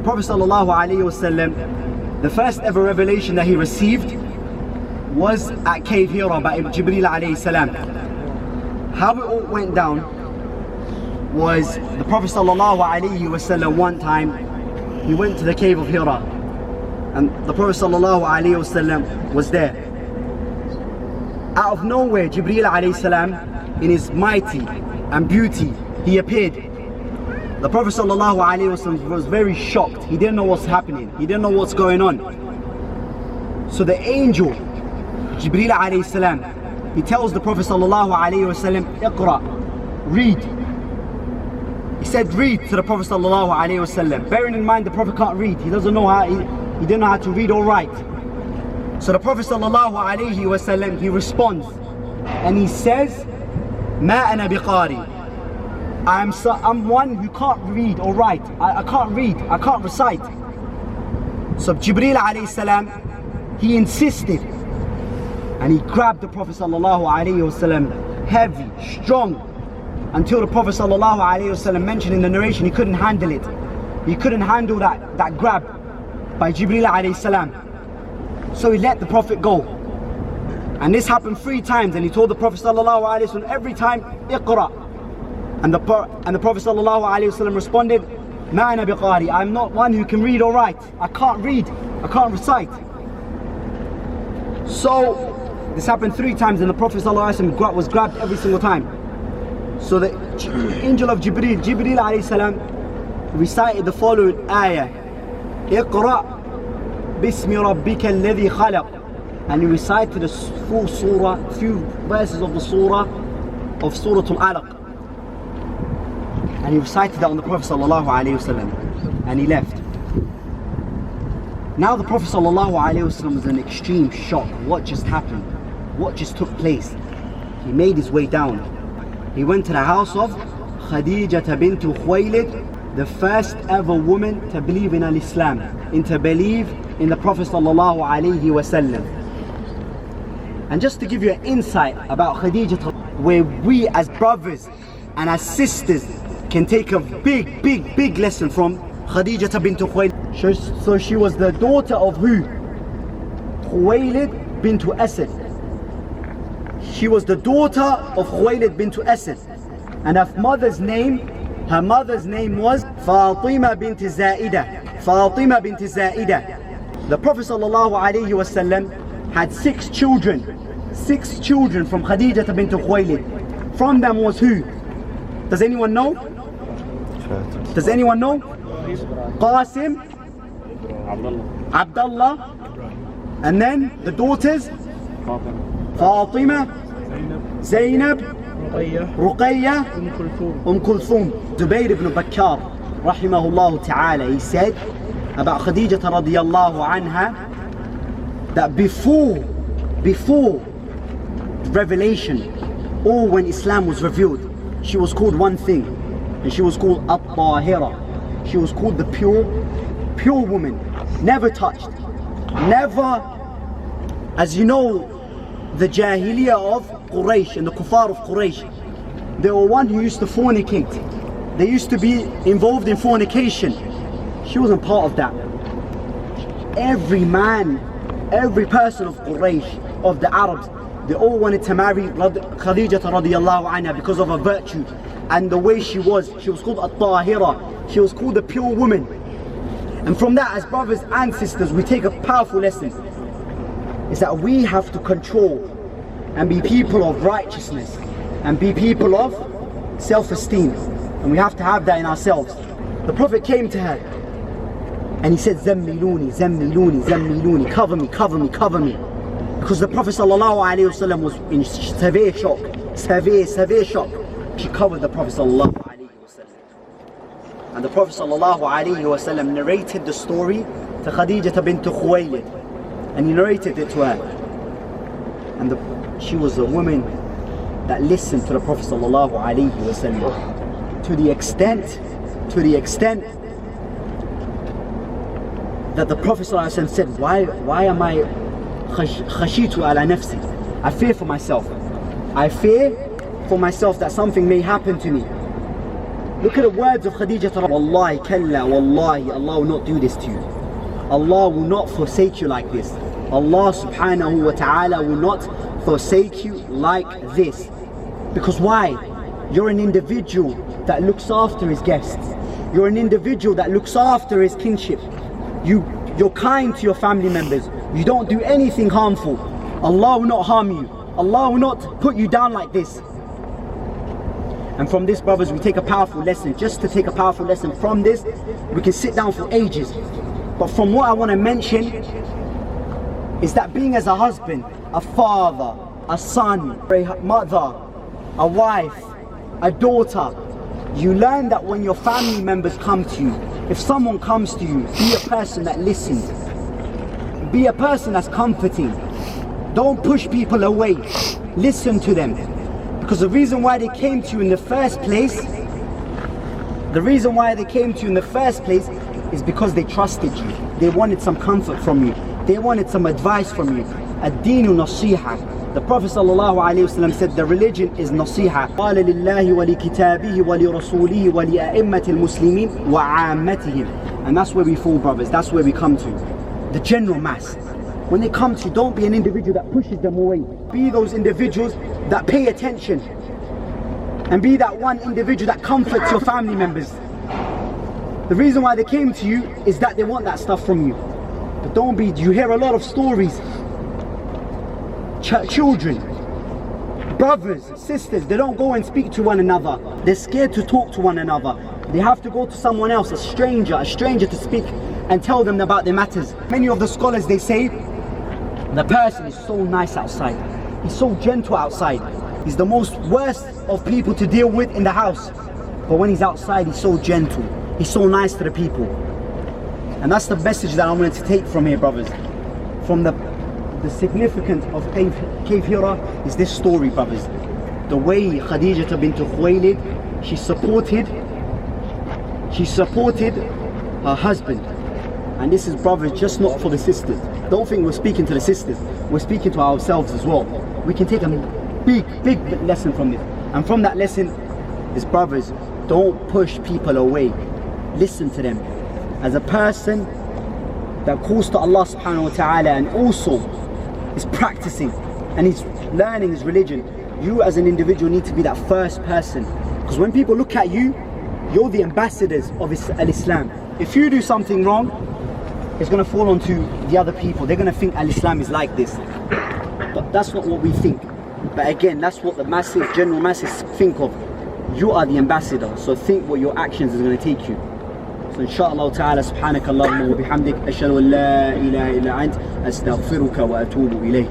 Prophet ﷺ, the first ever revelation that he received was at cave Hiraa by Jibreel alayhi salam. How it all went down was the Prophet ﷺ one time, he went to the cave of Hiraa, and the Prophet ﷺ was there. Out of nowhere, Jibreel alayhi salam, in his mighty and beauty, he appeared. The Prophet ﷺ was very shocked. He didn't know what's happening. He didn't know what's going on. So the angel, Jibreel alayhi salam, he tells the Prophet ﷺ, Iqra, read. He said read to the Prophet ﷺ. Bearing in mind the Prophet can't read. He doesn't know how, he didn't know how to read or write. So the Prophet ﷺ, he responds and he says, Ma ana biqari. I'm one who can't read or write. I can't read, I can't recite. So Jibreel alayhi salam, he insisted, and he grabbed the Prophet ﷺ heavy, strong, until the Prophet ﷺ mentioned in the narration he couldn't handle it. He couldn't handle that grab by Jibreel alayhi salam. So he let the Prophet go. And this happened 3 times, and he told the Prophet ﷺ every time, Iqra. And the Prophet ﷺ responded, Ma ana biqari, I'm not one who can read or write. I can't read, I can't recite. So this happened 3 times, and the Prophet ﷺ was grabbed every single time. So the angel of Jibreel alayhi salam, recited the following ayah, Iqra bismi rabbika alladhi khalaq. And he recited the full surah, few verses of the surah of Surah Al-Alaq. And he recited that on the Prophet ﷺ, and he left. Now the Prophet ﷺ was in extreme shock. What just happened? What just took place? He made his way down. He went to the house of Khadijah bint Khuwaylid, the first ever woman to believe in Al-Islam, and to believe in the Prophet ﷺ. And just to give you an insight about Khadijah, where we as brothers and as sisters can take a big lesson from Khadijah bint Khuwaylid. So she was the daughter of who? Khuwaylid bint Asad. She was the daughter of Khuwaylid bint Asad. And her mother's name was Fatima bint Zaida. Fatima bint Zaida. The Prophet ﷺ had 6 children. 6 children from Khadijah bint Khuwaylid. From them was who? Does anyone know? Does anyone know? Qasim, Abdullah, and then the daughters, Fatima, Zainab, Ruqayya, Kulthum. Zubayr ibn Bakkar, rahimahullah ta'ala, he said about Khadijah radiyallahu anha, that before revelation, or when Islam was revealed, she was called one thing, and she was called At-Tahira. She was called the pure woman, never touched, never, as you know, the Jahiliyyah of Quraysh and the Kuffar of Quraysh, they were one who used to fornicate. They used to be involved in fornication. She wasn't part of that. Every man, every person of Quraysh, of the Arabs, they all wanted to marry Khadijah radiyallahu anha because of her virtue and the way she was. She was called At-Tahira. She was called the pure woman. And from that, as brothers and sisters, we take a powerful lesson. Is that we have to control and be people of righteousness and be people of self-esteem. And we have to have that in ourselves. The Prophet came to her and he said, Zammiluni, Zammiluni, Zammiluni, cover me, cover me, cover me. Because the Prophet ﷺ was in severe shock, severe shock. She covered the Prophet ﷺ. And the Prophet ﷺ narrated the story to Khadijah bint Khuwaylid. And he narrated it to her. And she was a woman that listened to the Prophet ﷺ to the extent that the Prophet ﷺ said, why am I khashitu ala nafsi? I fear for myself. I fear for myself that something may happen to me. Look at the words of Khadijah. Wallahi kalla, wallahi, Allah will not do this to you. Allah will not forsake you like this. Allah subhanahu wa ta'ala will not forsake you like this. Because why? You're an individual that looks after his guests. You're an individual that looks after his kinship. You're kind to your family members. You don't do anything harmful. Allah will not harm you. Allah will not put you down like this. And from this, brothers, we take a powerful lesson. Just to take a powerful lesson from this, we can sit down for ages. But from what I want to mention is that being as a husband, a father, a son, a mother, a wife, a daughter, you learn that when your family members come to you, if someone comes to you, be a person that listens. Be a person that's comforting. Don't push people away. Listen to them. Because the reason why they came to you in the first place, is because they trusted you. They wanted some comfort from you. They wanted some advice from you. Ad-deenu nasiha. The Prophet ﷺ said the religion is nasiha. قَالَ لِلَّهِ وَلِكِتَابِهِ وَلِرَسُولِهِ وَلِأَئِمَّةِ الْمُسْلِمِينَ وَعَامَّتِهِمْ. And that's where we fall, brothers. That's where we come to. The general mass. When they come to you, don't be an individual that pushes them away. Be those individuals that pay attention. And be that one individual that comforts your family members. The reason why they came to you is that they want that stuff from you. But don't be, you hear a lot of stories. Children, brothers, sisters, they don't go and speak to one another. They're scared to talk to one another. They have to go to someone else, a stranger to speak and tell them about their matters. Many of the scholars, they say, the person is so nice outside. He's so gentle outside. He's the most worst of people to deal with in the house. But when he's outside, he's so gentle. He's so nice to the people. And that's the message that I wanted to take from here, brothers. From the significance of Cave Hiraa is this story, brothers. The way Khadijah bint Khuwaylid, she supported her husband. And this is, brothers, just not for the sisters. Don't think we're speaking to the sisters. We're speaking to ourselves as well. We can take a big lesson from this. And from that lesson is, brothers, don't push people away. Listen to them. As a person that calls to Allah subhanahu wa ta'ala and also is practicing and he's learning his religion, you as an individual need to be that first person. Because when people look at you, you're the ambassadors of Al-Islam. If you do something wrong, it's going to fall onto the other people. They're going to think Al-Islam is like this. But that's not what we think. But again, that's what the masses, general masses think of. You are the ambassador, so think what your actions is going to take you. So inshallah ta'ala, subhanaka Allahumma wa bihamdik, ashhadu an la ilaha illa ant, astaghfiruka wa atubu ilayh.